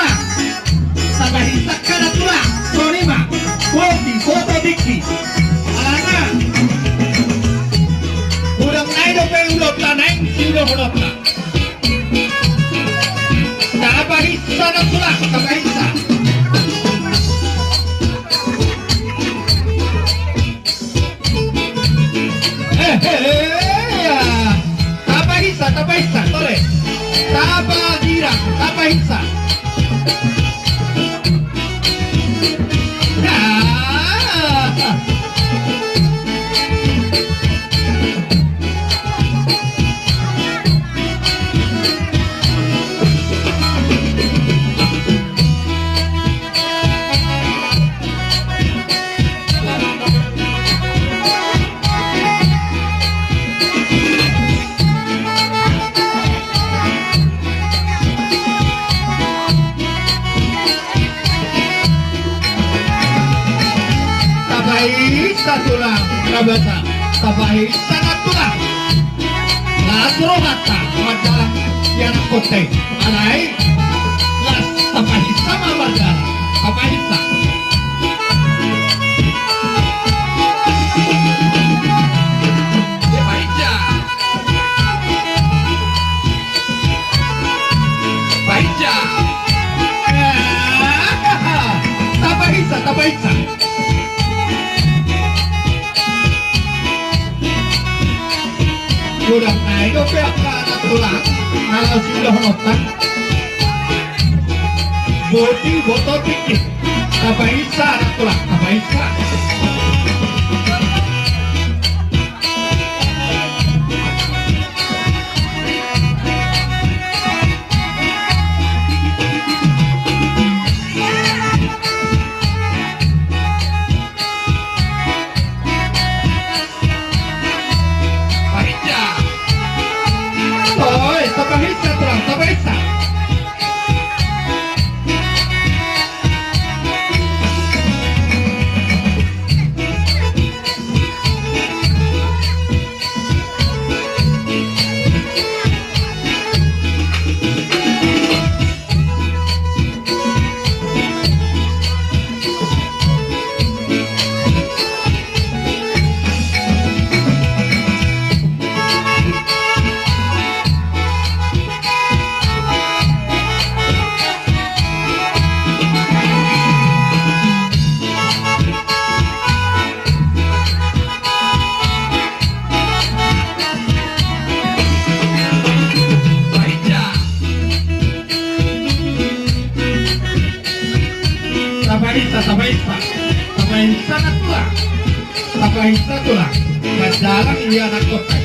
tulang. Sabahisa kana tulang. Sonima. Kopi foto dikti. Alana. Urang naik do pe ulot la naik silo ulot la. Sabahisa na tulang. Sabahisa. Tapahisa, tole. Tapagira, tapahisa. Sabahisa tulang, kabasa. Sabahisa na tulang. Lasrohata, madalang yan ang kote. Alay, las sabahisa mamagara. Sabahisa. Baija. Baija. Sabahisa, sabahisa. Udah naik ke pihak kanan tulang kalau sudah nonton bodi botol dikit Sabahisa anak tulang Sabahisa Sabahisa tulang, Sabahisa. Sabahisa na tulang. Sabahisa tulang. Madalang iya anak kota.